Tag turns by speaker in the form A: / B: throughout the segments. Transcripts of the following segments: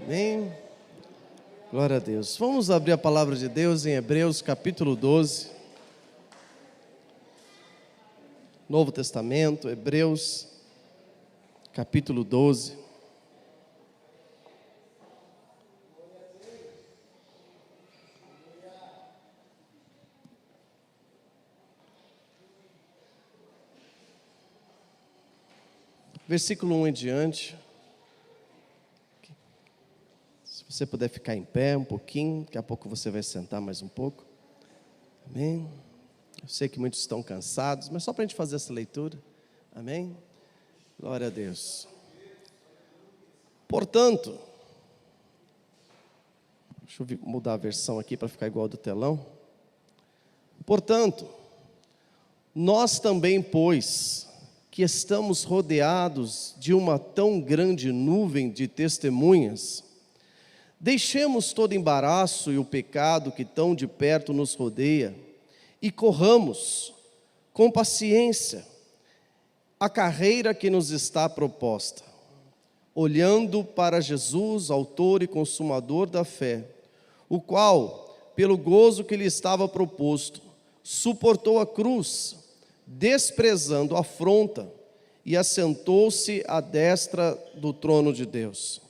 A: Amém? Glória a Deus. Vamos abrir a palavra de Deus em Hebreus capítulo 12. Novo Testamento, Hebreus capítulo 12. Versículo 1 em diante. Se você puder ficar em pé um pouquinho, daqui a pouco você vai sentar mais um pouco. Amém? Eu sei que muitos estão cansados, mas só para a gente fazer essa leitura. Amém? Glória a Deus. Portanto, deixa eu mudar a versão aqui para ficar igual ao do telão. Portanto, nós também, pois, que estamos rodeados de uma tão grande nuvem de testemunhas, deixemos todo embaraço e o pecado que tão de perto nos rodeia e corramos com paciência a carreira que nos está proposta, olhando para Jesus, autor e consumador da fé, o qual, pelo gozo que lhe estava proposto, suportou a cruz, desprezando a afronta, e assentou-se à destra do trono de Deus.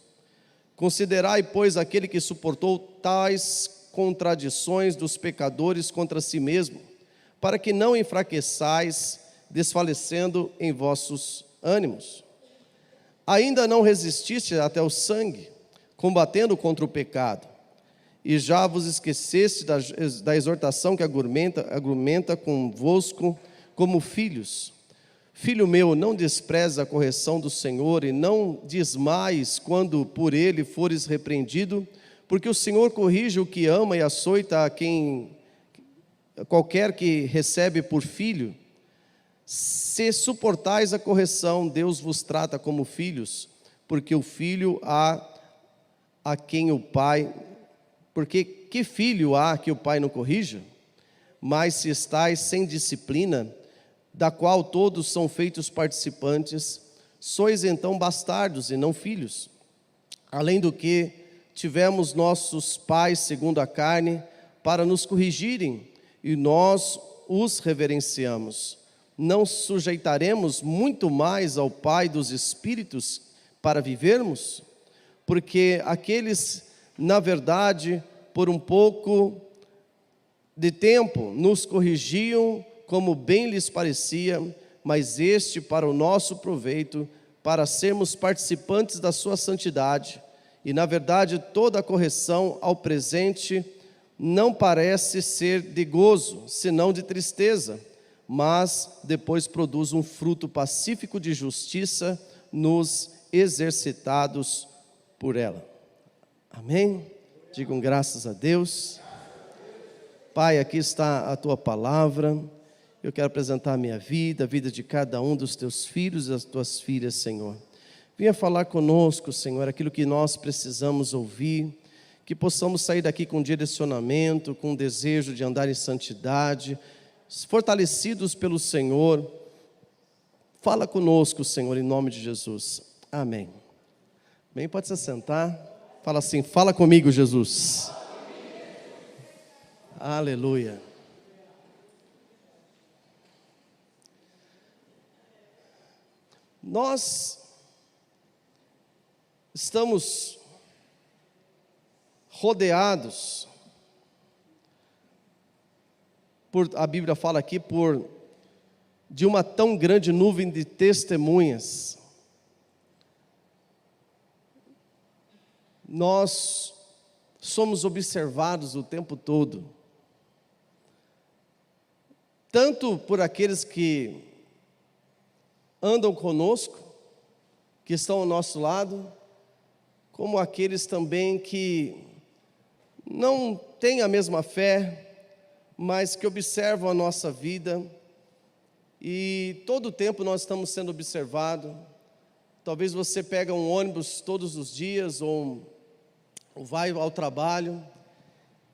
A: Considerai, pois, aquele que suportou tais contradições dos pecadores contra si mesmo, para que não enfraqueçais, desfalecendo em vossos ânimos. Ainda não resististe até o sangue, combatendo contra o pecado, e já vos esqueceste da exortação que argumenta convosco como filhos. Filho meu, não despreze a correção do Senhor e não desmaies quando por ele fores repreendido, porque o Senhor corrige o que ama e açoita a qualquer que recebe por filho. Se suportais a correção, Deus vos trata como filhos, porque o filho há a quem o pai, porque que filho há que o pai não corrija? Mas se estais sem disciplina, da qual todos são feitos participantes, sois então bastardos e não filhos. Além do que, tivemos nossos pais segundo a carne, para nos corrigirem, e nós os reverenciamos. Não sujeitaremos muito mais ao Pai dos Espíritos para vivermos? Porque aqueles, na verdade, por um pouco de tempo, nos corrigiam como bem lhes parecia, mas este para o nosso proveito, para sermos participantes da sua santidade. E na verdade toda a correção ao presente não parece ser de gozo, senão de tristeza, mas depois produz um fruto pacífico de justiça nos exercitados por ela. Amém? Digam graças a Deus. Pai, aqui está a tua palavra. Eu quero apresentar a minha vida, a vida de cada um dos teus filhos e das tuas filhas, Senhor. Venha falar conosco, Senhor, aquilo que nós precisamos ouvir, que possamos sair daqui com direcionamento, com desejo de andar em santidade, fortalecidos pelo Senhor. Fala conosco, Senhor, em nome de Jesus. Amém. Bem, pode se sentar. Fala assim, fala comigo, Jesus. Aleluia. Nós estamos rodeados a Bíblia fala aqui, de uma tão grande nuvem de testemunhas. Nós somos observados o tempo todo, tanto por aqueles que andam conosco, que estão ao nosso lado, como aqueles também que não têm a mesma fé, mas que observam a nossa vida, e todo o tempo nós estamos sendo observados. Talvez você pega um ônibus todos os dias, ou vai ao trabalho,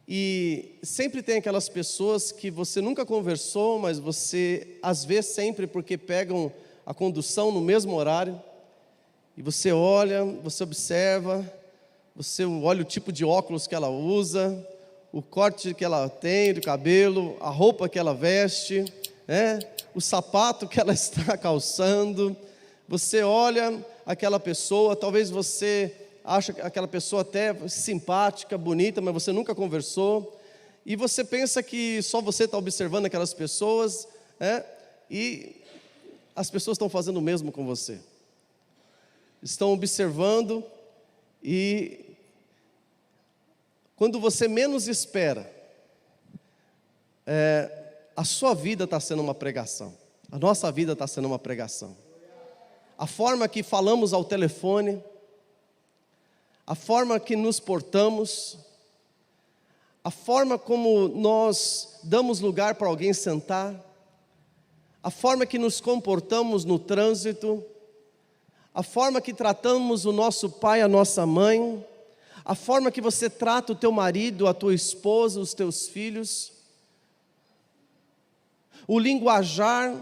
A: e sempre tem aquelas pessoas que você nunca conversou, mas você as vê sempre porque pegam a condução no mesmo horário, e você olha, você observa, Você olha o tipo de óculos que ela usa, o corte que ela tem do cabelo, a roupa que ela veste, o sapato que ela está calçando. Você olha aquela pessoa, talvez você acha aquela pessoa até simpática, bonita, mas você nunca conversou, e você pensa que só você está observando aquelas pessoas, e as pessoas estão fazendo o mesmo com você. Estão observando, e quando você menos espera, a sua vida está sendo uma pregação, a nossa vida está sendo uma pregação. A forma que falamos ao telefone, a forma que nos portamos, a forma como nós damos lugar para alguém sentar, a forma que nos comportamos no trânsito, a forma que tratamos o nosso pai, a nossa mãe, a forma que você trata o teu marido, a tua esposa, os teus filhos, o linguajar,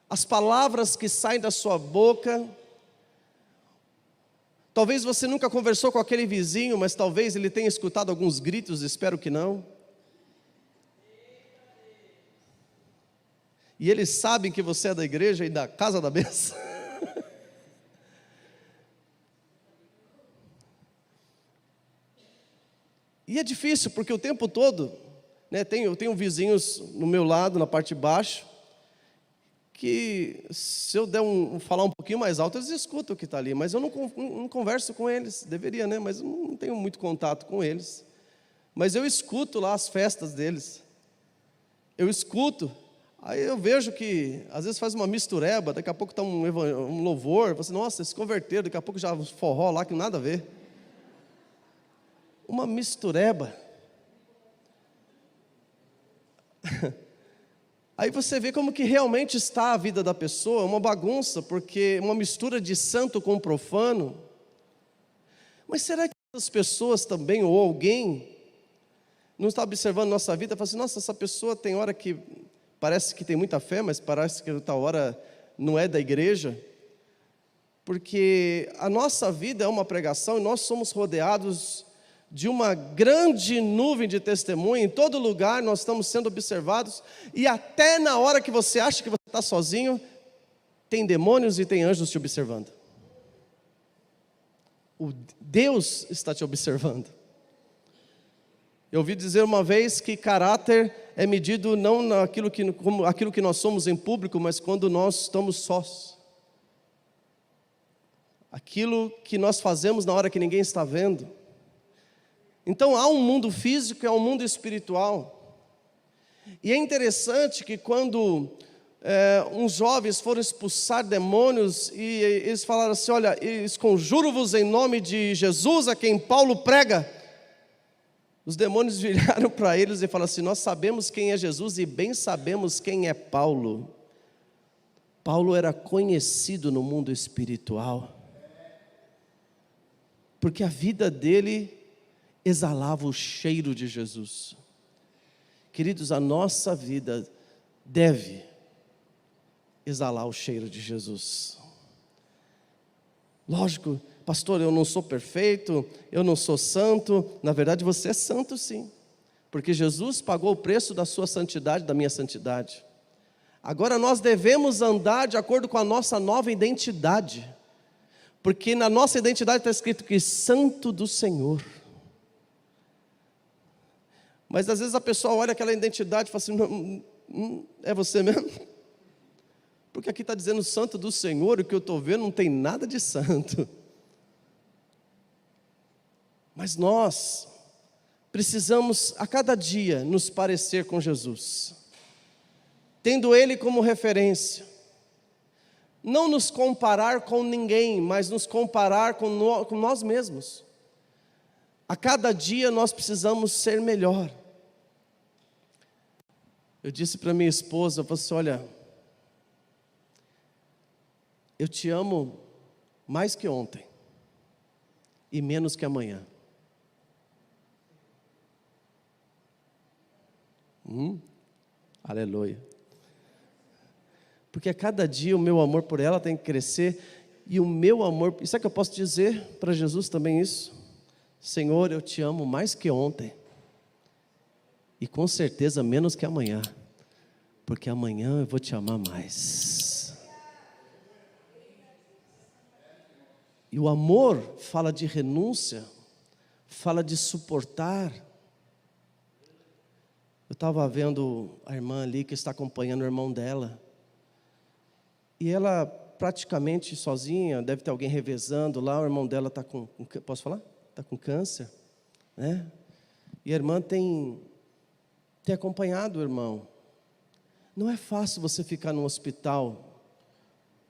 A: as palavras que saem da sua boca. Talvez você nunca conversou com aquele vizinho, mas talvez ele tenha escutado alguns gritos, espero que não. E eles sabem que você é da igreja e da casa da bênção. E é difícil, porque o tempo todo, eu tenho vizinhos no meu lado, na parte de baixo, que se eu falar um pouquinho mais alto, eles escutam o que está ali, mas eu não converso com eles, deveria, mas eu não tenho muito contato com eles. Mas eu escuto lá as festas deles, eu escuto, aí eu vejo que às vezes faz uma mistureba, daqui a pouco está um louvor, você, nossa, se converteram, daqui a pouco já um forró lá que nada a ver. Uma mistureba. Aí você vê como que realmente está a vida da pessoa, uma bagunça, porque uma mistura de santo com profano. Mas será que as pessoas também, ou alguém, não está observando nossa vida, fala assim, nossa, essa pessoa tem hora que parece que tem muita fé, mas parece que outra hora não é da igreja? Porque a nossa vida é uma pregação e nós somos rodeados de uma grande nuvem de testemunha, em todo lugar nós estamos sendo observados, e até na hora que você acha que você está sozinho, tem demônios e tem anjos te observando. O Deus está te observando. Eu ouvi dizer uma vez que caráter é medido não naquilo como aquilo que nós somos em público, mas quando nós estamos sós. Aquilo que nós fazemos na hora que ninguém está vendo. Então há um mundo físico e há um mundo espiritual. E é interessante que quando uns jovens foram expulsar demônios, e eles falaram assim, olha, conjuro-vos em nome de Jesus, a quem Paulo prega. Os demônios viraram para eles e falaram assim, nós sabemos quem é Jesus e bem sabemos quem é Paulo. Paulo era conhecido no mundo espiritual, porque a vida dele exalava o cheiro de Jesus. Queridos, a nossa vida deve exalar o cheiro de Jesus. Lógico, pastor, eu não sou perfeito, eu não sou santo. Na verdade você é santo sim, porque Jesus pagou o preço da sua santidade, da minha santidade. Agora nós devemos andar de acordo com a nossa nova identidade, porque na nossa identidade está escrito que santo do Senhor. Mas às vezes a pessoa olha aquela identidade e fala assim, é você mesmo? Porque aqui está dizendo santo do Senhor, e o que eu estou vendo não tem nada de santo. Mas nós precisamos a cada dia nos parecer com Jesus, tendo Ele como referência. Não nos comparar com ninguém, mas nos comparar com nós mesmos. A cada dia nós precisamos ser melhor. Eu disse para minha esposa, eu falei assim, olha, eu te amo mais que ontem e menos que amanhã. Aleluia. Porque a cada dia o meu amor por ela tem que crescer, e o meu amor, sabe o que eu posso dizer para Jesus também isso? Senhor, eu te amo mais que ontem, e com certeza menos que amanhã, porque amanhã eu vou te amar mais. E o amor fala de renúncia, fala de suportar. Eu estava vendo a irmã ali que está acompanhando o irmão dela, e ela praticamente sozinha, deve ter alguém revezando lá, o irmão dela está com, posso falar? Está com câncer, né? E a irmã tem acompanhado o irmão. Não é fácil você ficar no hospital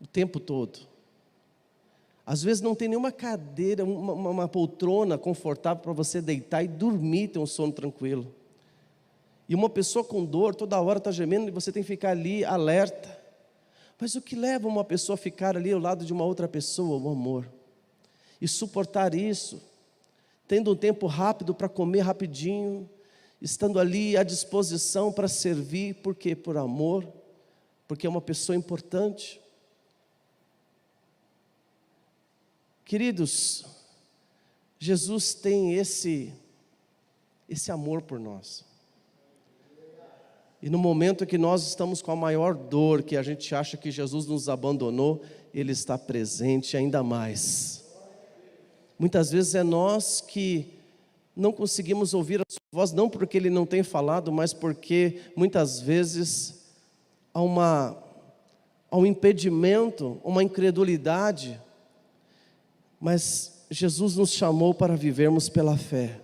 A: o tempo todo. Às vezes não tem nenhuma cadeira, uma poltrona confortável para você deitar e dormir, ter um sono tranquilo. E uma pessoa com dor, toda hora está gemendo, e você tem que ficar ali alerta. Mas o que leva uma pessoa a ficar ali ao lado de uma outra pessoa? O amor. E suportar isso, tendo um tempo rápido para comer rapidinho, estando ali à disposição para servir, por quê? Por amor, porque é uma pessoa importante. Queridos, Jesus tem esse amor por nós. E no momento que nós estamos com a maior dor, que a gente acha que Jesus nos abandonou, Ele está presente ainda mais. Muitas vezes é nós que não conseguimos ouvir a sua voz, não porque Ele não tem falado, mas porque muitas vezes há um impedimento, uma incredulidade. Mas Jesus nos chamou para vivermos pela fé.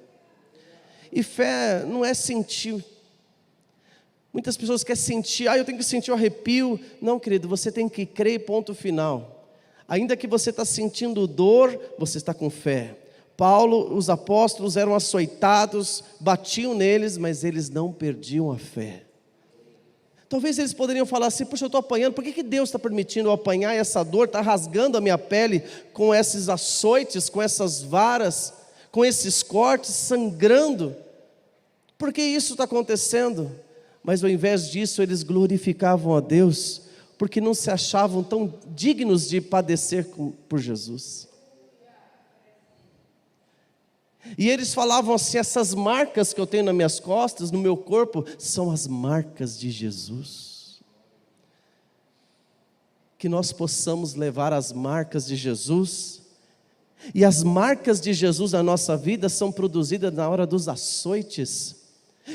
A: E fé não é sentir. Muitas pessoas querem sentir, eu tenho que sentir o arrepio. Não, querido, você tem que crer, ponto final. Ainda que você está sentindo dor, você está com fé. Paulo, os apóstolos eram açoitados, batiam neles, mas eles não perdiam a fé. Talvez eles poderiam falar assim, puxa, eu estou apanhando, por que Deus está permitindo eu apanhar essa dor, está rasgando a minha pele com esses açoites, com essas varas, com esses cortes, sangrando? Por que isso está acontecendo? Mas ao invés disso, eles glorificavam a Deus, porque não se achavam tão dignos de padecer por Jesus. E eles falavam assim, essas marcas que eu tenho nas minhas costas, no meu corpo, são as marcas de Jesus. Que nós possamos levar as marcas de Jesus, e as marcas de Jesus na nossa vida são produzidas na hora dos açoites.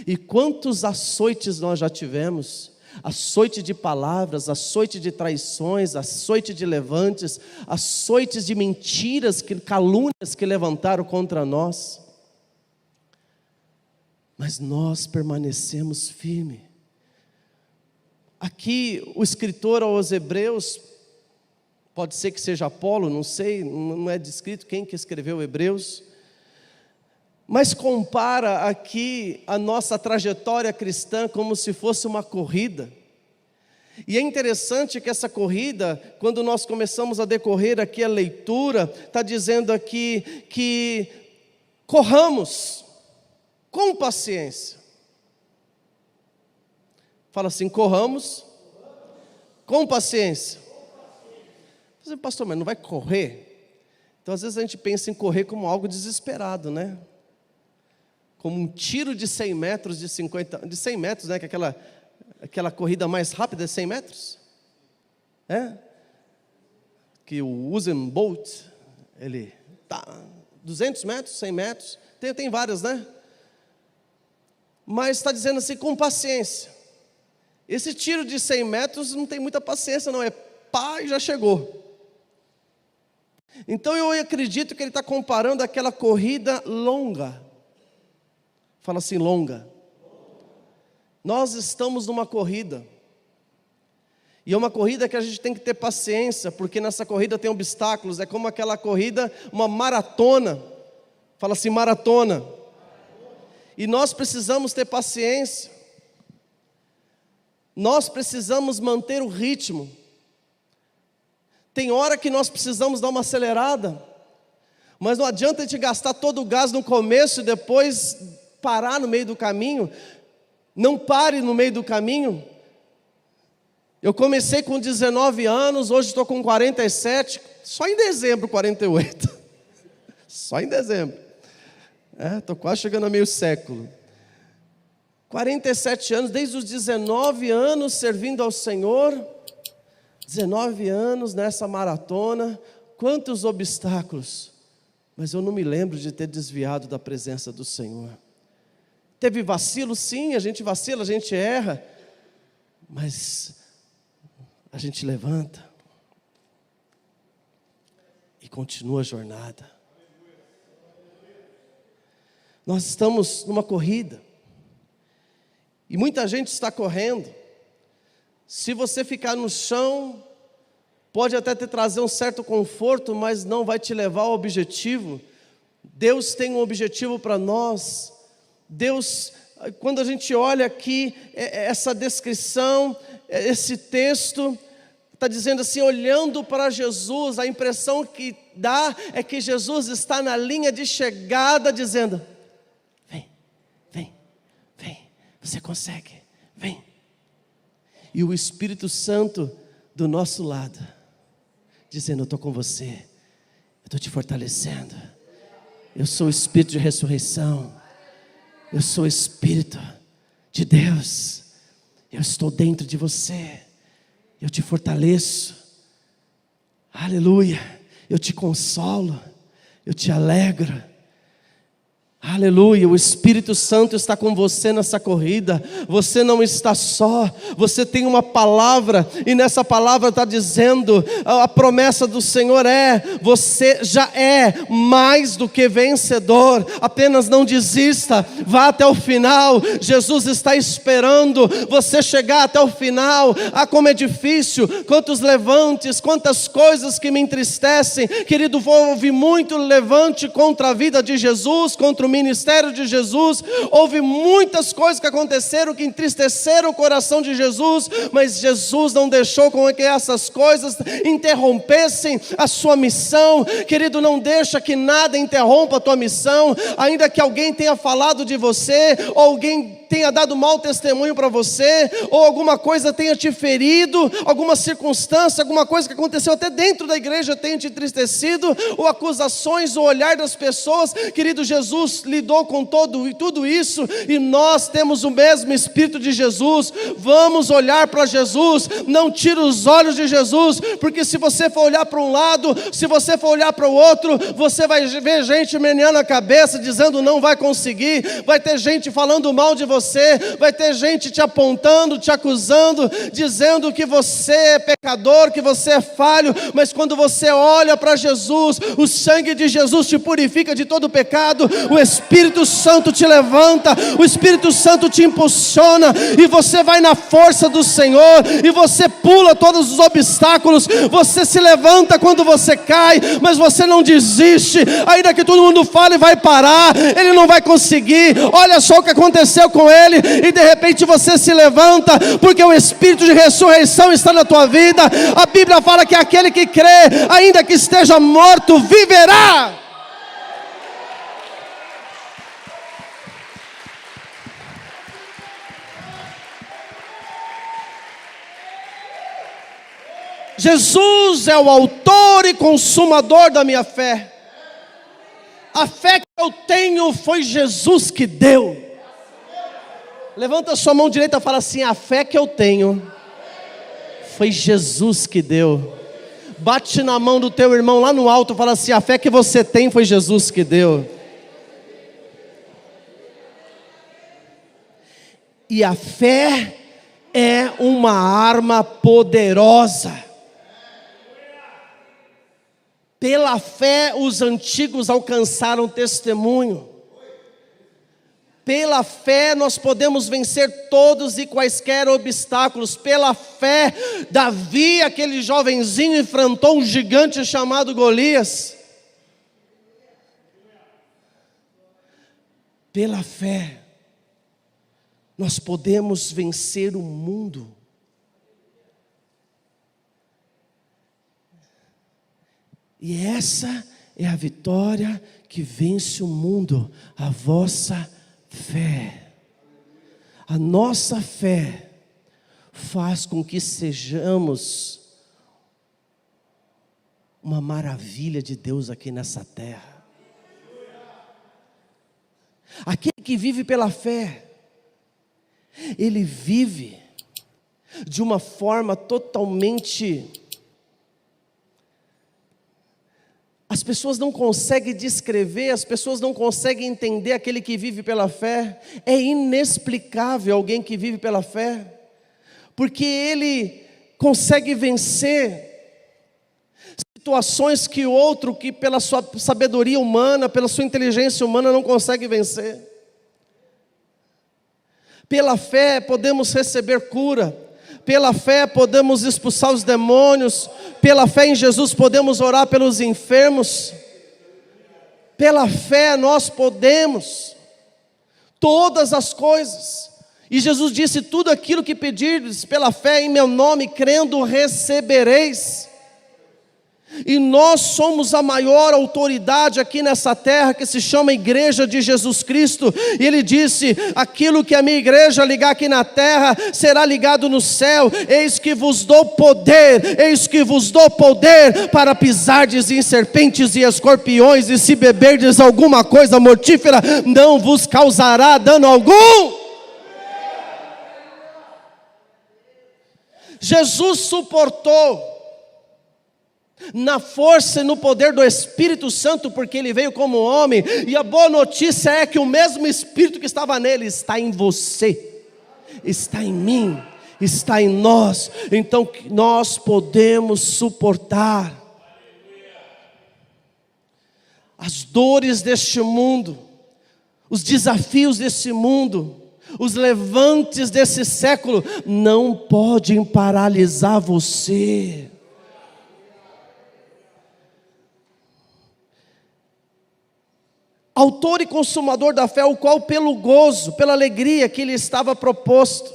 A: E quantos açoites nós já tivemos? Açoite de palavras, açoite de traições, açoite de levantes, açoites de mentiras, calúnias que levantaram contra nós. Mas nós permanecemos firmes. Aqui o escritor aos Hebreus, pode ser que seja Apolo, não sei, não é descrito quem que escreveu Hebreus, mas compara aqui a nossa trajetória cristã como se fosse uma corrida. E é interessante que essa corrida, quando nós começamos a decorrer aqui a leitura, está dizendo aqui que corramos com paciência. Fala assim, corramos com paciência. Você, pastor, mas não vai correr? Então às vezes a gente pensa em correr como algo desesperado, né? Como um tiro de 100 metros, de 100 metros, né? Que aquela corrida mais rápida é 100 metros. Que o Usain Bolt, ele tá 200 metros, 100 metros, tem várias, né? Mas está dizendo assim, com paciência. Esse tiro de 100 metros não tem muita paciência não, é pá e já chegou. Então eu acredito que ele está comparando aquela corrida longa. Fala assim, longa. Nós estamos numa corrida. E é uma corrida que a gente tem que ter paciência, porque nessa corrida tem obstáculos. É como aquela corrida, uma maratona. Fala assim, maratona. E nós precisamos ter paciência. Nós precisamos manter o ritmo. Tem hora que nós precisamos dar uma acelerada. Mas não adianta a gente gastar todo o gás no começo e depois parar no meio do caminho. Não pare no meio do caminho. Eu comecei com 19 anos, hoje estou com 47, só em dezembro 48. Só em dezembro. Estou quase chegando a meio século. 47 anos, desde os 19 anos servindo ao Senhor. 19 anos nessa maratona. Quantos obstáculos. Mas eu não me lembro de ter desviado da presença do Senhor. Teve vacilo, sim, a gente vacila, a gente erra. Mas a gente levanta. E continua a jornada. Nós estamos numa corrida. E muita gente está correndo. Se você ficar no chão, pode até te trazer um certo conforto, mas não vai te levar ao objetivo. Deus tem um objetivo para nós. Deus, quando a gente olha aqui, essa descrição, esse texto, está dizendo assim, olhando para Jesus, a impressão que dá é que Jesus está na linha de chegada, dizendo, vem, vem, vem, você consegue, vem. E o Espírito Santo do nosso lado, dizendo, eu estou com você, eu estou te fortalecendo, eu sou o Espírito de ressurreição, eu sou o Espírito de Deus, eu estou dentro de você, eu te fortaleço, aleluia, eu te consolo, eu te alegro, aleluia, o Espírito Santo está com você nessa corrida, você não está só, você tem uma palavra, e nessa palavra está dizendo, a promessa do Senhor você já é mais do que vencedor, apenas não desista, vá até o final, Jesus está esperando você chegar até o final. Como é difícil, quantos levantes, quantas coisas que me entristecem, querido, vou ouvir muito levante contra a vida de Jesus, contra o ministério de Jesus, houve muitas coisas que aconteceram que entristeceram o coração de Jesus, mas Jesus não deixou com que essas coisas interrompessem a sua missão. Querido, não deixa que nada interrompa a tua missão, ainda que alguém tenha falado de você, ou alguém tenha dado mau testemunho para você, ou alguma coisa tenha te ferido, alguma circunstância, alguma coisa que aconteceu até dentro da igreja tenha te entristecido, ou acusações, ou olhar das pessoas. Querido, Jesus lidou com tudo isso, e nós temos o mesmo Espírito de Jesus. Vamos olhar para Jesus, não tira os olhos de Jesus, porque se você for olhar para um lado, se você for olhar para o outro, você vai ver gente meneando a cabeça, dizendo não vai conseguir, vai ter gente falando mal de você, vai ter gente te apontando, te acusando, dizendo que você é pecador, que você é falho, mas quando você olha para Jesus, o sangue de Jesus te purifica de todo pecado, o Espírito Santo te levanta, o Espírito Santo te impulsiona, e você vai na força do Senhor, e você pula todos os obstáculos, você se levanta quando você cai, mas você não desiste, ainda que todo mundo fale vai parar, ele não vai conseguir. Olha só o que aconteceu com ele, e de repente você se levanta, porque o Espírito de ressurreição está na tua vida. A Bíblia fala que aquele que crê, ainda que esteja morto, viverá. Jesus é o autor e consumador da minha fé. A fé que eu tenho foi Jesus que deu. Levanta a sua mão direita e fala assim: a fé que eu tenho foi Jesus que deu. Bate na mão do teu irmão lá no alto e fala assim: a fé que você tem foi Jesus que deu. E a fé é uma arma poderosa. Pela fé os antigos alcançaram testemunho. Pela fé nós podemos vencer todos e quaisquer obstáculos. Pela fé, Davi, aquele jovenzinho, enfrentou um gigante chamado Golias. Pela fé, nós podemos vencer o mundo. E essa é a vitória que vence o mundo, a vossa fé. A nossa fé faz com que sejamos uma maravilha de Deus aqui nessa terra. Aquele que vive pela fé, ele vive de uma forma totalmente... As pessoas não conseguem descrever, as pessoas não conseguem entender aquele que vive pela fé. É inexplicável alguém que vive pela fé, porque ele consegue vencer situações que o outro, que pela sua sabedoria humana, pela sua inteligência humana, não consegue vencer. Pela fé podemos receber cura, pela fé podemos expulsar os demônios, pela fé em Jesus podemos orar pelos enfermos, pela fé nós podemos todas as coisas. E Jesus disse: tudo aquilo que pedirdes pela fé em meu nome, crendo, recebereis. E nós somos a maior autoridade aqui nessa terra, que se chama Igreja de Jesus Cristo. E Ele disse: aquilo que a minha igreja ligar aqui na terra, será ligado no céu. Eis que vos dou poder, eis que vos dou poder, para pisardes em serpentes e escorpiões, e se beberdes alguma coisa mortífera, não vos causará dano algum. Jesus suportou, na força e no poder do Espírito Santo, porque Ele veio como homem. E a boa notícia é que o mesmo Espírito que estava nele está em você, está em mim, está em nós. Então nós podemos suportar as dores deste mundo, os desafios desse mundo, os levantes desse século. Não podem paralisar você. Autor e consumador da fé, o qual pelo gozo, pela alegria que lhe estava proposto.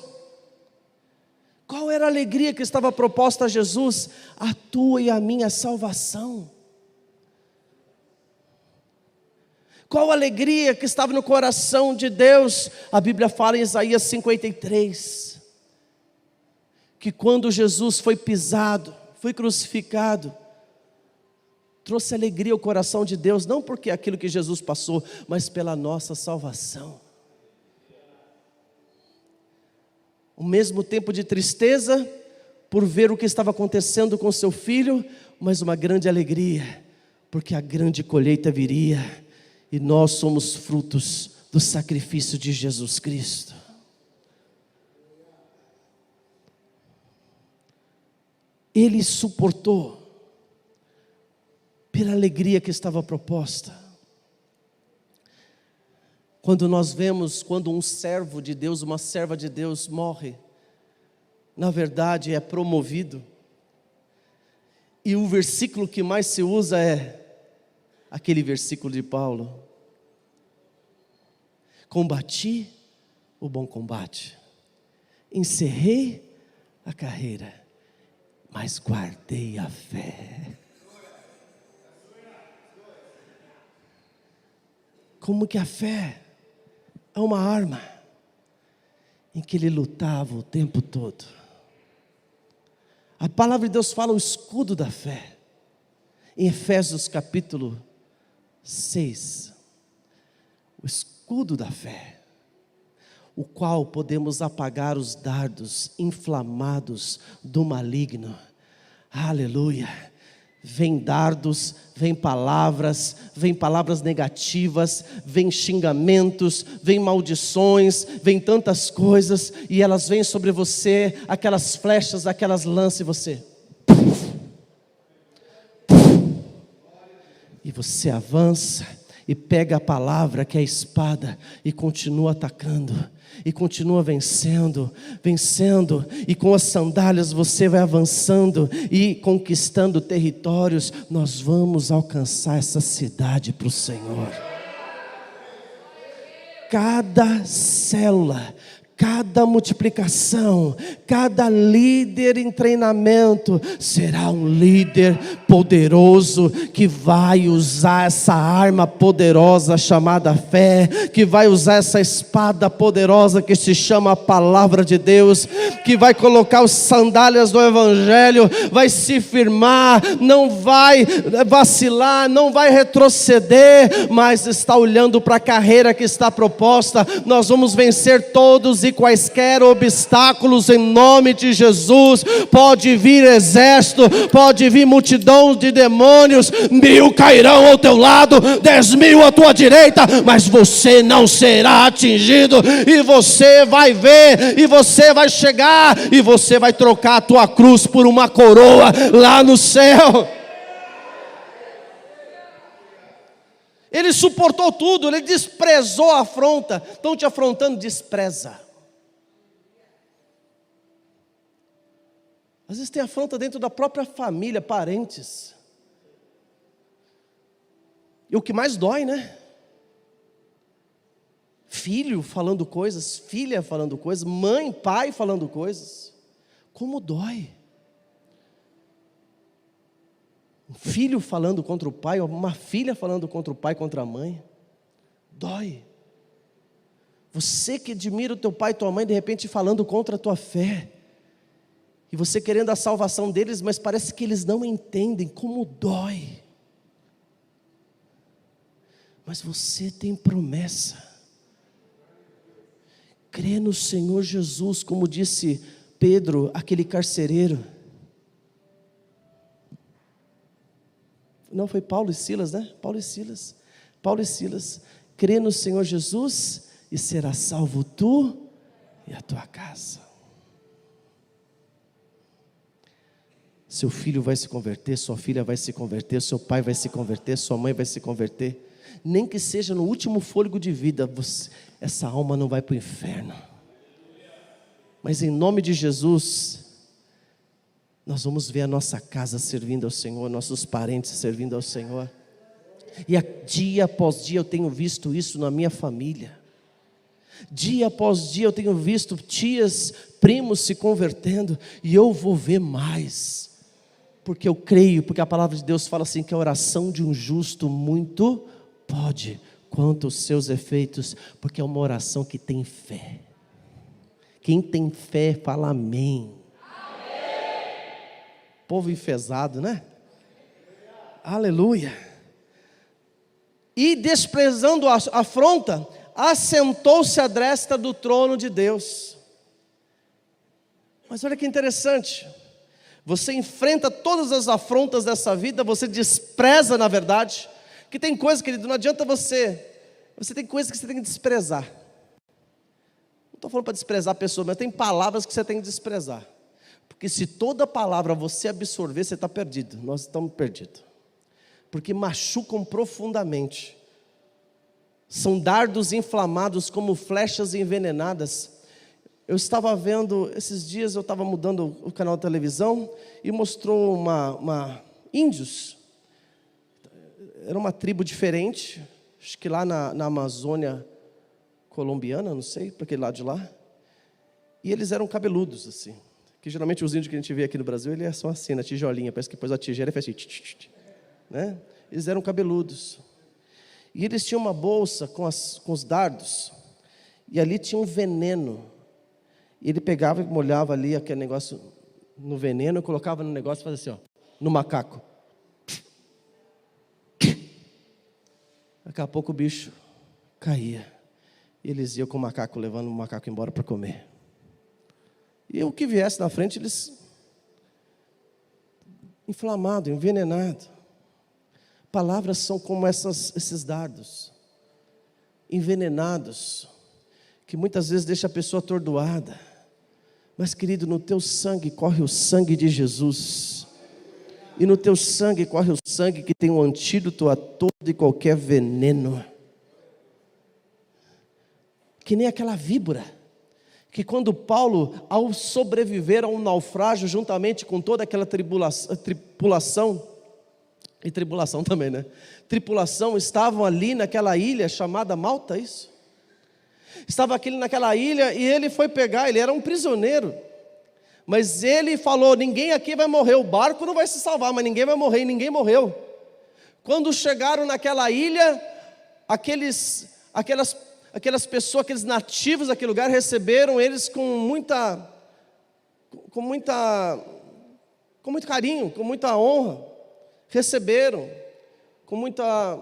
A: Qual era a alegria que estava proposta a Jesus? A tua e a minha salvação. Qual a alegria que estava no coração de Deus? A Bíblia fala em Isaías 53, que quando Jesus foi pisado, foi crucificado, trouxe alegria ao coração de Deus, não porque aquilo que Jesus passou, mas pela nossa salvação. O mesmo tempo de tristeza, por ver o que estava acontecendo com seu filho, mas uma grande alegria, porque a grande colheita viria, e nós somos frutos do sacrifício de Jesus Cristo. Ele suportou, pela alegria que estava proposta. Quando nós vemos, quando um servo de Deus, uma serva de Deus morre, na verdade é promovido, e o versículo que mais se usa é aquele versículo de Paulo: combati o bom combate, encerrei a carreira, mas guardei a fé. Como que a fé é uma arma em que ele lutava o tempo todo. A palavra de Deus fala o escudo da fé, em Efésios capítulo 6, o escudo da fé, o qual podemos apagar os dardos inflamados do maligno. Aleluia. Vem dardos, vem palavras negativas, vem xingamentos, vem maldições, vem tantas coisas, e elas vêm sobre você, aquelas flechas, aquelas lanças, e você, e você avança, e pega a palavra que é a espada, e continua atacando, e continua vencendo, e com as sandálias você vai avançando e conquistando territórios. Nós vamos alcançar essa cidade para o Senhor. Cada célula, cada multiplicação, cada líder em treinamento será um líder poderoso que vai usar essa arma poderosa chamada fé, que vai usar essa espada poderosa que se chama a palavra de Deus, que vai colocar as sandálias do evangelho, vai se firmar, não vai vacilar, não vai retroceder, mas está olhando para a carreira que está proposta. Nós vamos vencer todos e quaisquer obstáculos em nome de Jesus. Pode vir exército, pode vir multidão de demônios, 1000 cairão ao teu lado, 10.000 à tua direita, mas você não será atingido, e você vai ver, e você vai chegar, e você vai trocar a tua cruz por uma coroa lá no céu. Ele suportou tudo, ele desprezou a afronta. Estão te afrontando, despreza. Às vezes tem afronta dentro da própria família, parentes. E o que mais dói, né? Filho falando coisas, filha falando coisas, mãe, pai falando coisas. Como dói. Um filho falando contra o pai, uma filha falando contra o pai, contra a mãe. Dói. Você que admira o teu pai e tua mãe, de repente falando contra a tua fé. E você querendo a salvação deles, mas parece que eles não entendem como dói. Mas você tem promessa. Crê no Senhor Jesus, como disse Pedro, aquele carcereiro. Não, foi Paulo e Silas, né? Paulo e Silas. Paulo e Silas. Crê no Senhor Jesus e será salvo tu e a tua casa. Seu filho vai se converter, sua filha vai se converter, seu pai vai se converter, sua mãe vai se converter. Nem que seja no último fôlego de vida, essa alma não vai para o inferno. Mas em nome de Jesus, nós vamos ver a nossa casa servindo ao Senhor, nossos parentes servindo ao Senhor. E dia após dia eu tenho visto isso na minha família. Dia após dia eu tenho visto tias, primos se convertendo, e eu vou ver mais. Porque eu creio, porque a palavra de Deus fala assim, que a oração de um justo muito pode, quanto aos seus efeitos, porque é uma oração que tem fé. Quem tem fé fala amém. Amém. Povo enfesado, né? Aleluia. E desprezando a afronta, assentou-se à destra do trono de Deus. Mas olha que interessante. Você enfrenta todas as afrontas dessa vida, você despreza na verdade, que tem coisas, querido, não adianta você tem coisas que você tem que desprezar. Não estou falando para desprezar a pessoa, mas tem palavras que você tem que desprezar. Porque se toda palavra você absorver, você está perdido, nós estamos perdidos. Porque machucam profundamente. São dardos inflamados como flechas envenenadas. Eu estava vendo, esses dias eu estava mudando o canal de televisão e mostrou índios. Era uma tribo diferente, acho que lá na Amazônia colombiana, não sei, para aquele lado de lá. E eles eram cabeludos, assim. Que geralmente os índios que a gente vê aqui no Brasil, eles são assim, na tijolinha, parece que depois a tigela faz assim, né? Eles eram cabeludos. E eles tinham uma bolsa com os dardos, e ali tinha um veneno. E ele pegava e molhava ali aquele negócio no veneno, e colocava no negócio e fazia assim, ó, no macaco. Daqui a pouco o bicho caía. E eles iam com o macaco, levando o macaco embora para comer. E o que viesse na frente, eles... inflamado, envenenado. Palavras são como esses dardos. Envenenados. Que muitas vezes deixa a pessoa atordoada. Mas, querido, no teu sangue corre o sangue de Jesus. E no teu sangue corre o sangue que tem um antídoto a todo e qualquer veneno. Que nem aquela víbora, que quando Paulo, ao sobreviver a um naufrágio, juntamente com toda aquela tripulação, e tribulação também, né? Tripulação, estavam ali naquela ilha chamada Malta, isso? Estava aquele naquela ilha e ele foi pegar, ele era um prisioneiro. Mas ele falou, ninguém aqui vai morrer, o barco não vai se salvar, mas ninguém vai morrer, e ninguém morreu. Quando chegaram naquela ilha, aquelas pessoas, aqueles nativos daquele lugar, receberam eles com muito carinho, com muita honra. Receberam com muita...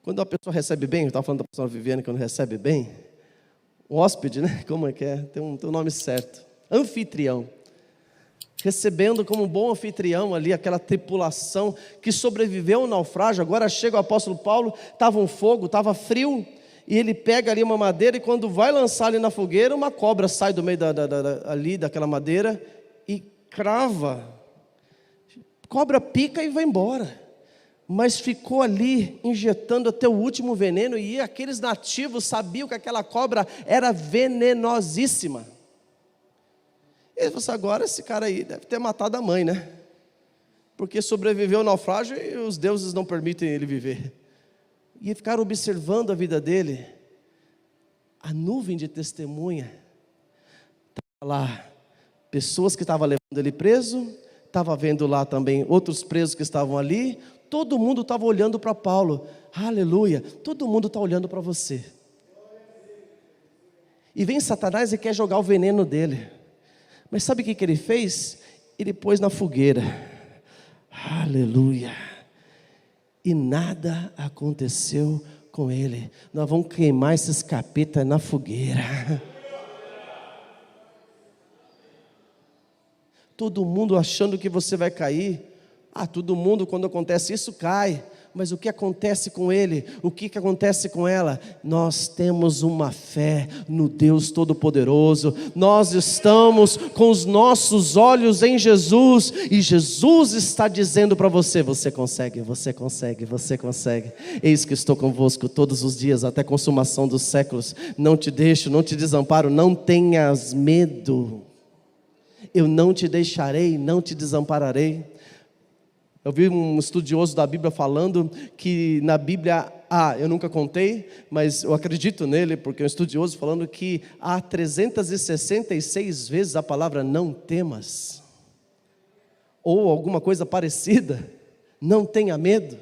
A: Quando a pessoa recebe bem, eu estava falando da pessoa Viviane, quando recebe bem, o hóspede, né? Como é que é? Tem um nome certo. Anfitrião. Recebendo como um bom anfitrião ali, aquela tripulação que sobreviveu ao naufrágio. Agora chega o apóstolo Paulo, estava um fogo, estava frio, e ele pega ali uma madeira, e quando vai lançar ali na fogueira, uma cobra sai do meio ali daquela madeira, e crava. Cobra pica e vai embora. Mas ficou ali injetando até o último veneno, e aqueles nativos sabiam que aquela cobra era venenosíssima. Ele falou assim, agora esse cara aí deve ter matado a mãe, né? Porque sobreviveu ao naufrágio e os deuses não permitem ele viver. E ficaram observando a vida dele. A nuvem de testemunha estava lá, pessoas que estavam levando ele preso, estava vendo lá também outros presos que estavam ali. Todo mundo estava olhando para Paulo. Aleluia, todo mundo está olhando para você. E vem Satanás e quer jogar o veneno dele. Mas sabe o que ele fez? Ele pôs na fogueira. Aleluia. E nada aconteceu com ele. Nós vamos queimar esses capetas na fogueira. Todo mundo achando que você vai cair. Todo mundo, quando acontece isso, cai. Mas o que acontece com ele? O que acontece com ela? Nós temos uma fé no Deus Todo-Poderoso. Nós estamos com os nossos olhos em Jesus. E Jesus está dizendo para você, você consegue, você consegue, você consegue. Eis que estou convosco todos os dias, até a consumação dos séculos. Não te deixo, não te desamparo, não tenhas medo. Eu não te deixarei, não te desampararei. Eu vi um estudioso da Bíblia falando que na Bíblia, eu nunca contei, mas eu acredito nele, porque é um estudioso falando que há 366 vezes a palavra não temas, ou alguma coisa parecida, não tenha medo.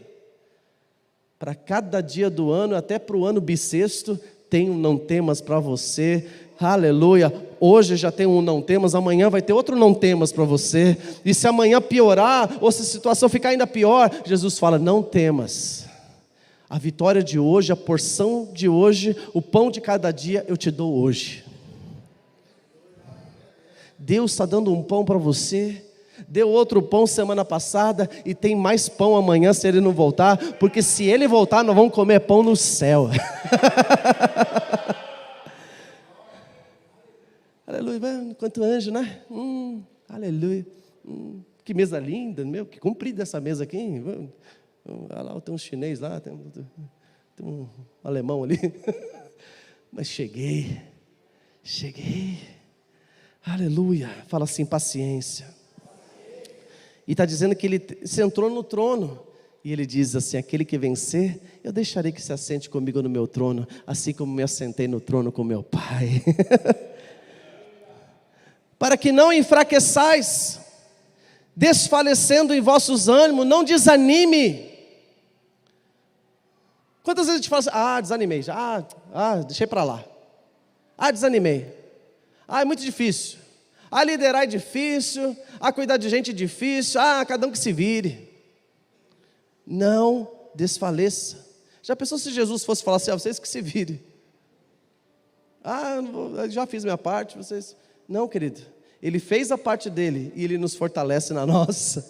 A: Para cada dia do ano, até para o ano bissexto, tem um não temas para você. Aleluia, hoje já tem um não temas, amanhã vai ter outro não temas para você, e se amanhã piorar, ou se a situação ficar ainda pior, Jesus fala, não temas, a vitória de hoje, a porção de hoje, o pão de cada dia, eu te dou hoje. Deus está dando um pão para você, deu outro pão semana passada, e tem mais pão amanhã se Ele não voltar, porque se Ele voltar, nós vamos comer pão no céu. Aleluia, quanto anjo, né? Aleluia, que mesa linda, meu, que comprida essa mesa aqui, hein? Olha lá, tem um chinês lá, tem um alemão ali, mas cheguei, aleluia, fala assim, paciência, e está dizendo que ele se entrou no trono, e ele diz assim, aquele que vencer, eu deixarei que se assente comigo no meu trono, assim como me assentei no trono com meu Pai. Para que não enfraqueçais, desfalecendo em vossos ânimos, não desanime. Quantas vezes a gente fala assim, desanimei, deixei para lá, desanimei, é muito difícil, liderar é difícil, cuidar de gente é difícil, cada um que se vire. Não desfaleça. Já pensou se Jesus fosse falar assim, vocês que se virem, eu já fiz minha parte, vocês... Não, querido, Ele fez a parte dele e Ele nos fortalece na nossa,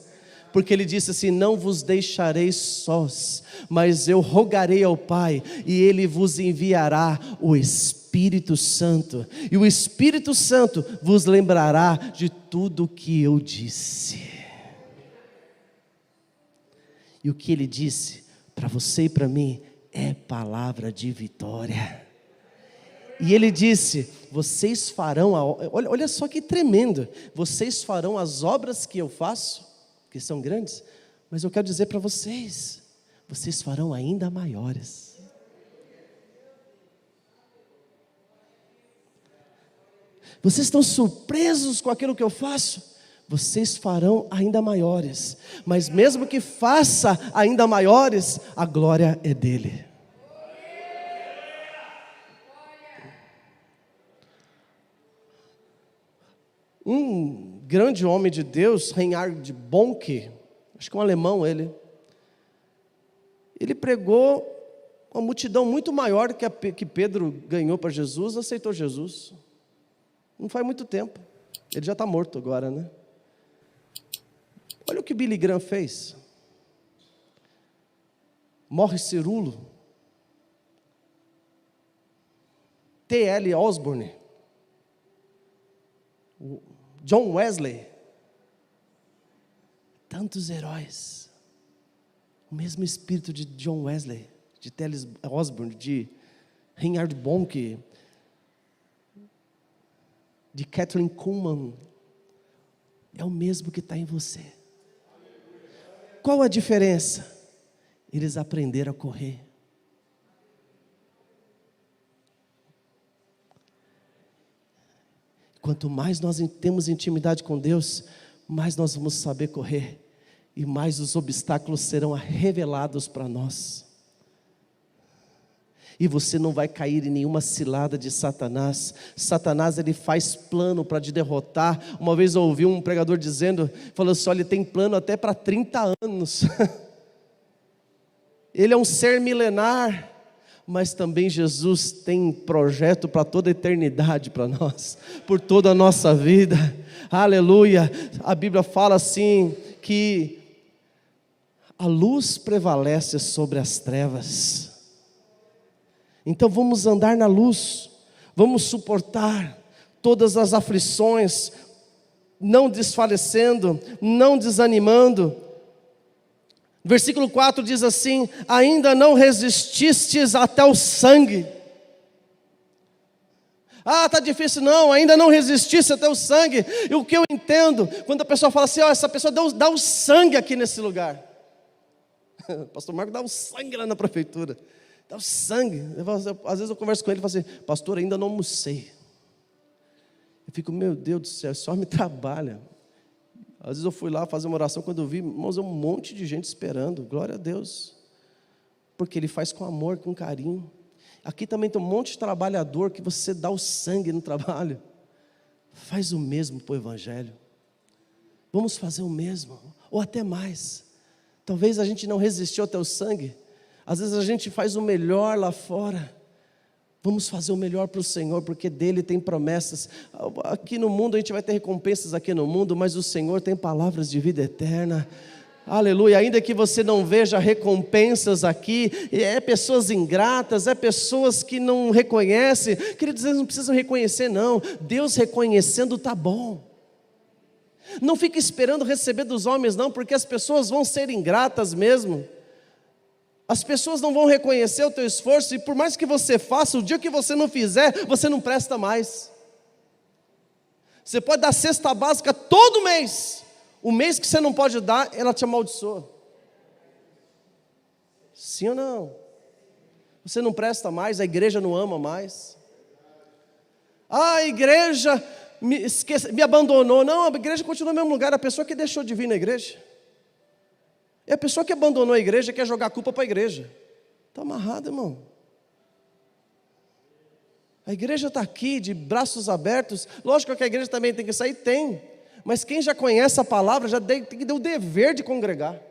A: porque Ele disse assim, não vos deixarei sós, mas eu rogarei ao Pai, e Ele vos enviará o Espírito Santo, e o Espírito Santo vos lembrará de tudo o que eu disse. E o que Ele disse para você e para mim é palavra de vitória. E Ele disse, vocês farão, olha só que tremendo, vocês farão as obras que eu faço, que são grandes, mas eu quero dizer para vocês, vocês farão ainda maiores. Vocês estão surpresos com aquilo que eu faço? Vocês farão ainda maiores, mas mesmo que faça ainda maiores, a glória é dele. Um grande homem de Deus, Reinhard Bonnke, acho que um alemão ele pregou uma multidão muito maior que Pedro ganhou para Jesus, aceitou Jesus. Não faz muito tempo, ele já está morto agora, né? Olha o que Billy Graham fez. Morre Cirulo. T.L. Osborne. John Wesley. Tantos heróis. O mesmo espírito de John Wesley, de T.L. Osborne, de Reinhard Bonnke, de Kathleen Kuhlman, é o mesmo que está em você. Qual a diferença? Eles aprenderam a correr. Quanto mais nós temos intimidade com Deus, mais nós vamos saber correr, e mais os obstáculos serão revelados para nós. E você não vai cair em nenhuma cilada de Satanás. Satanás, ele faz plano para te derrotar. Uma vez eu ouvi um pregador dizendo, falou assim, olha, ele tem plano até para 30 anos. Ele é um ser milenar, mas também Jesus tem projeto para toda a eternidade para nós, por toda a nossa vida. Aleluia. A Bíblia fala assim, que a luz prevalece sobre as trevas. Então vamos andar na luz, vamos suportar todas as aflições, não desfalecendo, não desanimando. Versículo 4 diz assim, ainda não resististes até o sangue. Ah, está difícil, não, ainda não resististe até o sangue. E o que eu entendo, quando a pessoa fala assim, essa pessoa dá o sangue aqui nesse lugar. Pastor Marco dá o sangue lá na prefeitura. Dá o sangue. Às vezes eu converso com ele e falo assim, pastor, ainda não almocei. Eu fico, meu Deus do céu, só me trabalha. Às vezes eu fui lá fazer uma oração, quando eu vi, irmãos, um monte de gente esperando, glória a Deus. Porque Ele faz com amor, com carinho. Aqui também tem um monte de trabalhador que você dá o sangue no trabalho. Faz o mesmo para o Evangelho. Vamos fazer o mesmo, ou até mais. Talvez a gente não resistiu até o sangue. Às vezes a gente faz o melhor lá fora. Vamos fazer o melhor para o Senhor, porque dele tem promessas. Aqui no mundo a gente vai ter recompensas aqui no mundo, mas o Senhor tem palavras de vida eterna. Aleluia, ainda que você não veja recompensas aqui, é pessoas ingratas, é pessoas que não reconhecem. Queridos, eles não precisam reconhecer não, Deus reconhecendo está bom. Não fique esperando receber dos homens não, porque as pessoas vão ser ingratas mesmo. As pessoas não vão reconhecer o teu esforço, e por mais que você faça, o dia que você não fizer, você não presta mais. Você pode dar cesta básica todo mês, o mês que você não pode dar, ela te amaldiçoa. Sim ou não? Você não presta mais, a igreja não ama mais. A igreja me abandonou. Não, a igreja continua no mesmo lugar, a pessoa que deixou de vir na igreja. E a pessoa que abandonou a igreja quer jogar a culpa para a igreja. Está amarrado, irmão. A igreja está aqui de braços abertos. Lógico que a igreja também tem que sair, tem. Mas quem já conhece a palavra já tem que ter o dever de congregar.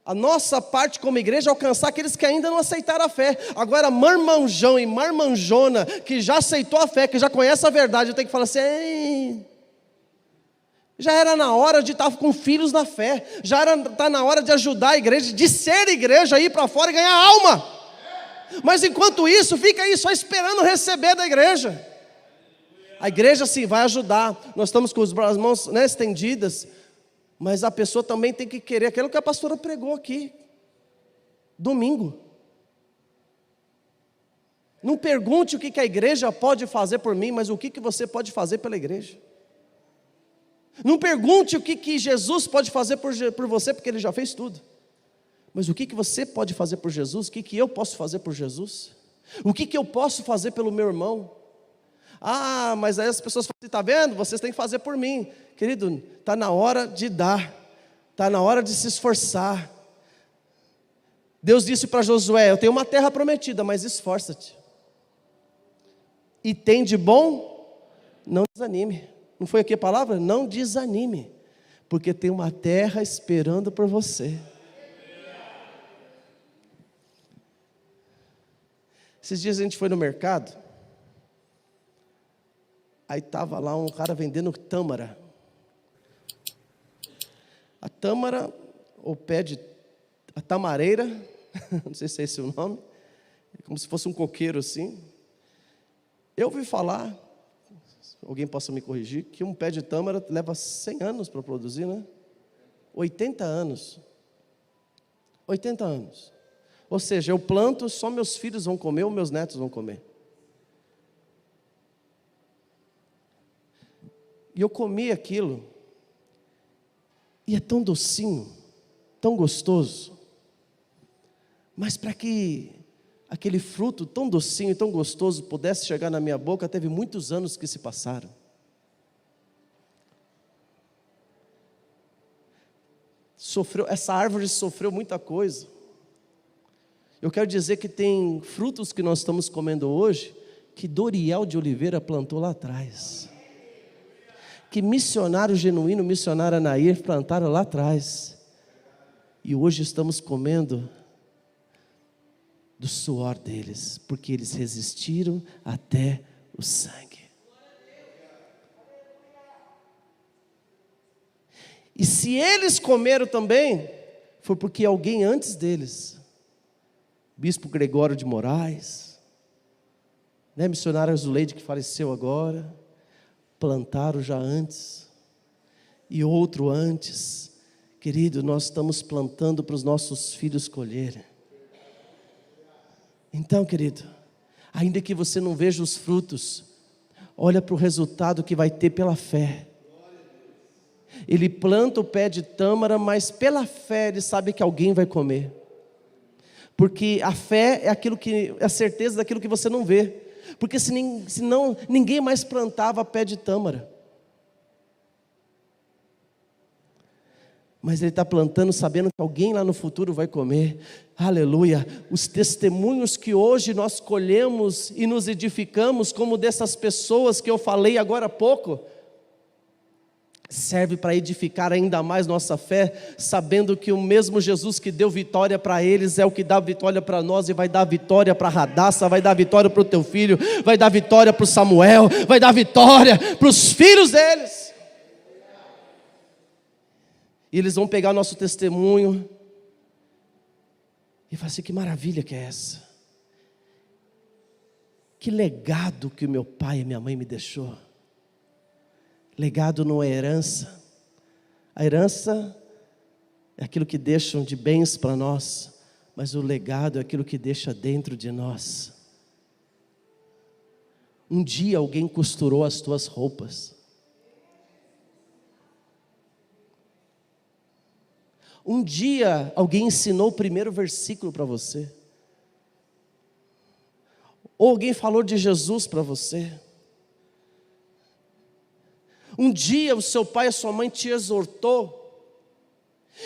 A: A nossa parte como igreja é alcançar aqueles que ainda não aceitaram a fé. Agora marmanjão e marmanjona que já aceitou a fé, que já conhece a verdade, eu tenho que falar assim, ei, já era na hora de estar com filhos na fé, já está na hora de ajudar a igreja, de ser igreja, ir para fora e ganhar alma. Mas enquanto isso, fica aí só esperando receber da igreja. A igreja sim vai ajudar, nós estamos com as mãos estendidas, mas a pessoa também tem que querer aquilo que a pastora pregou aqui, domingo. Não pergunte o que a igreja pode fazer por mim, mas o que você pode fazer pela igreja. Não pergunte o que Jesus pode fazer por você, porque Ele já fez tudo. Mas o que você pode fazer por Jesus? O que eu posso fazer por Jesus? O que eu posso fazer pelo meu irmão? Ah, mas aí as pessoas falam assim, está vendo? Vocês têm que fazer por mim. Querido, está na hora de dar, está na hora de se esforçar. Deus disse para Josué, eu tenho uma terra prometida, mas esforça-te. E tem de bom, não desanime. Não foi aqui a palavra? Não desanime, porque tem uma terra esperando por você. Esses dias a gente foi no mercado, aí estava lá um cara vendendo tâmara. A tâmara, ou pé de, a tamareira, não sei se é esse o nome, como se fosse um coqueiro assim. Eu ouvi falar, alguém possa me corrigir, que um pé de tâmara leva 100 anos para produzir, né? 80 anos. 80 anos. Ou seja, eu planto, só meus filhos vão comer ou meus netos vão comer. E eu comi aquilo, e é tão docinho, tão gostoso. Mas para que aquele fruto tão docinho e tão gostoso pudesse chegar na minha boca, teve muitos anos que se passaram. Essa árvore sofreu muita coisa. Eu quero dizer que tem frutos que nós estamos comendo hoje, que Doriel de Oliveira plantou lá atrás. Que missionário genuíno, missionário Anair plantaram lá atrás. E hoje estamos comendo do suor deles, porque eles resistiram até o sangue. E se eles comeram também, foi porque alguém antes deles, Bispo Gregório de Moraes, né, missionário Zuleide que faleceu agora, plantaram já antes, e outro antes. Querido, nós estamos plantando para os nossos filhos colherem. Então, querido, ainda que você não veja os frutos, olha para o resultado que vai ter pela fé. Ele planta o pé de tâmara, mas pela fé ele sabe que alguém vai comer. Porque a fé é aquilo que é a certeza daquilo que você não vê. Porque senão ninguém mais plantava pé de tâmara. Mas ele está plantando sabendo que alguém lá no futuro vai comer. Aleluia. Os testemunhos que hoje nós colhemos e nos edificamos, como dessas pessoas que eu falei agora há pouco, serve para edificar ainda mais nossa fé, sabendo que o mesmo Jesus que deu vitória para eles é o que dá vitória para nós, e vai dar vitória para a Radassa, vai dar vitória para o teu filho, vai dar vitória para o Samuel, vai dar vitória para os filhos deles. E eles vão pegar nosso testemunho e falar assim, que maravilha que é essa? Que legado que o meu pai e minha mãe me deixou. Legado não é herança. A herança é aquilo que deixam de bens para nós, mas o legado é aquilo que deixa dentro de nós. Um dia alguém costurou as tuas roupas. Um dia alguém ensinou o primeiro versículo para você. Ou alguém falou de Jesus para você. Um dia o seu pai e a sua mãe te exortou,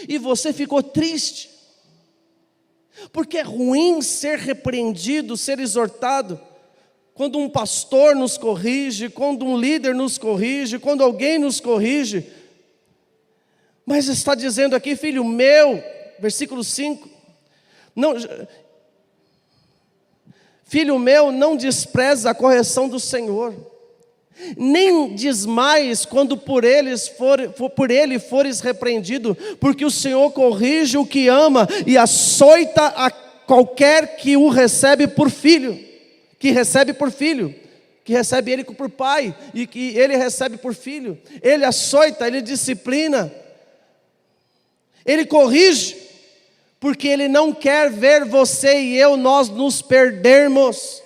A: e você ficou triste, porque é ruim ser repreendido, ser exortado, quando um pastor nos corrige, quando um líder nos corrige, quando alguém nos corrige. Mas está dizendo aqui, filho meu, versículo 5, não, filho meu, não despreza a correção do Senhor, nem desmaies quando por ele fores repreendido, porque o Senhor corrige o que ama e açoita a qualquer que o recebe por filho, que recebe ele por pai, e que ele recebe por filho. Ele açoita, ele disciplina, ele corrige, porque ele não quer ver você e eu, nós nos perdermos.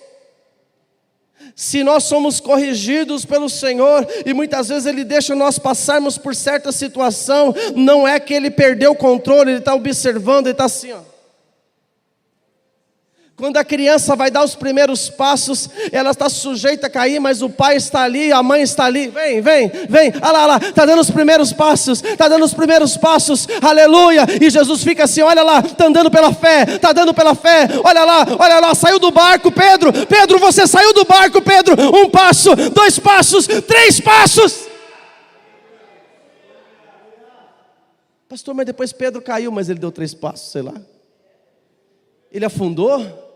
A: Se nós somos corrigidos pelo Senhor, e muitas vezes Ele deixa nós passarmos por certa situação, não é que Ele perdeu o controle, Ele está observando, Ele está assim, ó. Quando a criança vai dar os primeiros passos, ela está sujeita a cair, mas o pai está ali, a mãe está ali. Vem, olha lá, está dando os primeiros passos, aleluia. E Jesus fica assim, olha lá, está andando pela fé, olha lá, saiu do barco, Pedro, você saiu do barco, Pedro, 1 passo, 2 passos, 3 passos. Pastor, mas depois Pedro caiu, mas ele deu 3 passos, sei lá. Ele afundou.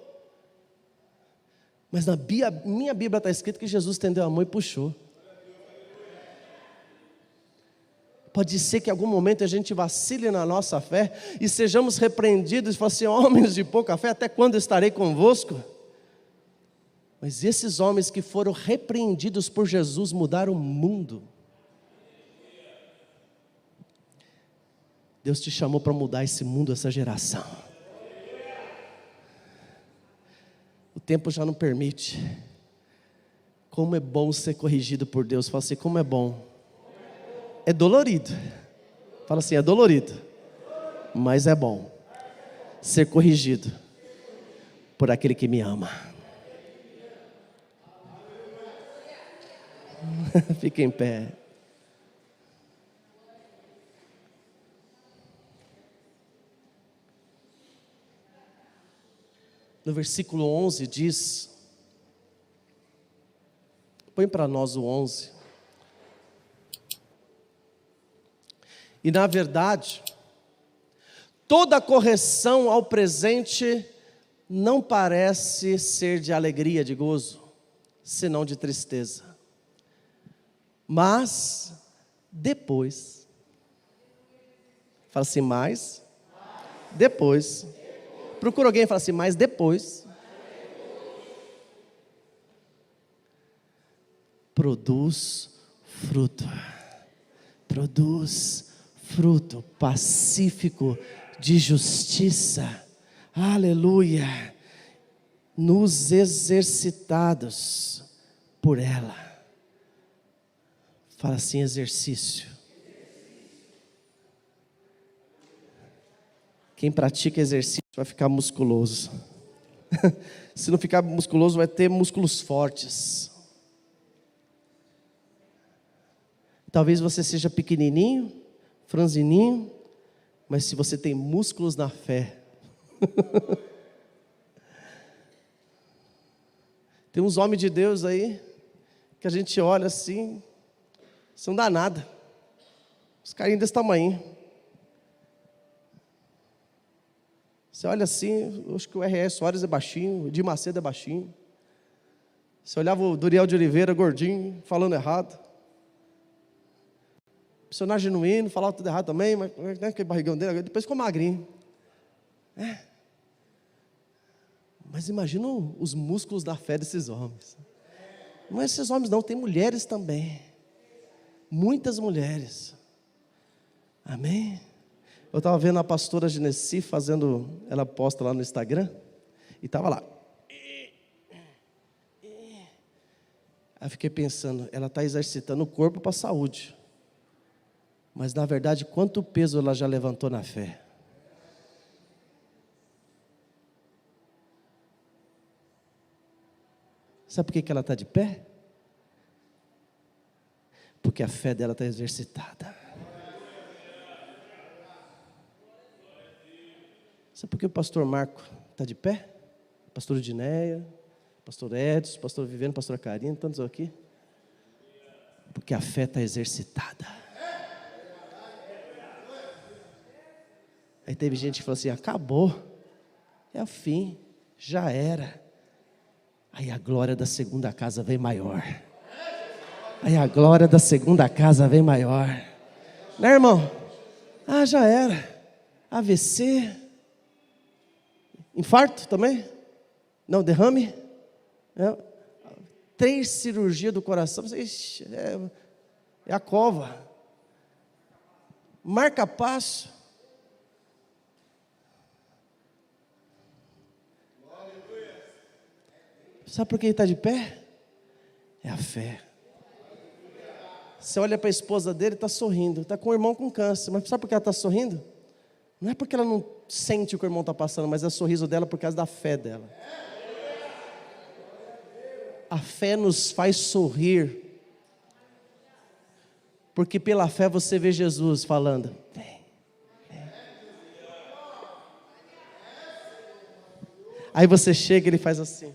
A: Mas na minha Bíblia está escrito que Jesus estendeu a mão e puxou. Pode ser que em algum momento a gente vacile na nossa fé e sejamos repreendidos e falamos assim, homens de pouca fé, até quando estarei convosco? Mas esses homens que foram repreendidos por Jesus mudaram o mundo. Deus te chamou para mudar esse mundo, essa geração. O tempo já não permite. Como é bom ser corrigido por Deus. Fala assim, como é bom. É dolorido. Fala assim, é dolorido. Mas é bom ser corrigido por aquele que me ama. Fique em pé. No versículo 11 diz, põe para nós o 11. E na verdade, toda correção ao presente não parece ser de alegria, de gozo, senão de tristeza. Mas depois, fala assim, mas depois. Procura alguém e fala assim, mas depois produz fruto pacífico de justiça, aleluia, nos exercitados por ela. Fala assim, exercício. Quem pratica exercício vai ficar musculoso. Se não ficar musculoso, vai ter músculos fortes. Talvez você seja pequenininho, franzininho, mas se você tem músculos na fé. Tem uns homens de Deus aí, que a gente olha assim, são danados. Os carinhos desse tamanho. Você olha assim, acho que o R.S. Soares é baixinho, o Di Macedo é baixinho. Você olhava o Duriel de Oliveira, gordinho, falando errado. Personagem genuíno, falava tudo errado também, mas né, aquele barrigão dele, depois ficou magrinho. Mas imagina os músculos da fé desses homens. Não é esses homens não, tem mulheres também. Muitas mulheres. Amém? Eu estava vendo a pastora Genesi fazendo, ela posta lá no Instagram, e estava lá. Aí fiquei pensando, ela está exercitando o corpo para a saúde. Mas na verdade, quanto peso ela já levantou na fé? Sabe por que ela está de pé? Porque a fé dela está exercitada. Sabe por que o pastor Marco está de pé? Pastor Dinéia, pastor Edson, pastor Vivendo, pastor Karina, tantos aqui. Porque a fé está exercitada. Aí teve gente que falou assim, acabou, é o fim, já era. Aí a glória da segunda casa vem maior. Aí a glória da segunda casa vem maior. Né, irmão? Ah, já era. AVC. Infarto também? Não, derrame? 3 cirurgias do coração. Ixi, é a cova. Marca-passo. Sabe por que ele está de pé? É a fé. Você olha para a esposa dele, está sorrindo. Está com o irmão com câncer. Mas sabe por que ela está sorrindo? Não é porque ela não sente o que o irmão está passando, mas é o sorriso dela por causa da fé dela. A fé nos faz sorrir, porque pela fé você vê Jesus falando: vem, vem. Aí você chega e ele faz assim.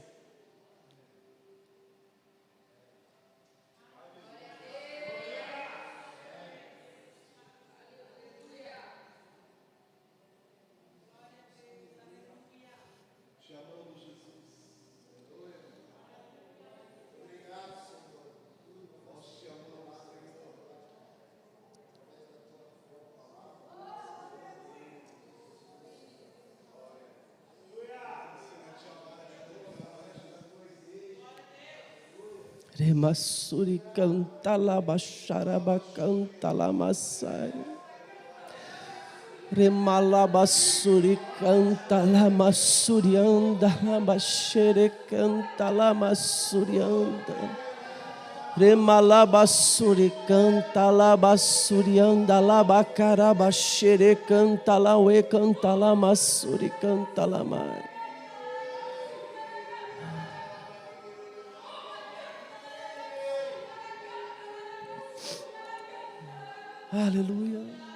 A: Remassuri canta la basharaba canta la masai. Remalabassuri canta la massurianda la bashere canta la massurianda. Remalabassuri canta la bassurianda la bacaraba shere canta la we canta la massuri canta la mai. Aleluia.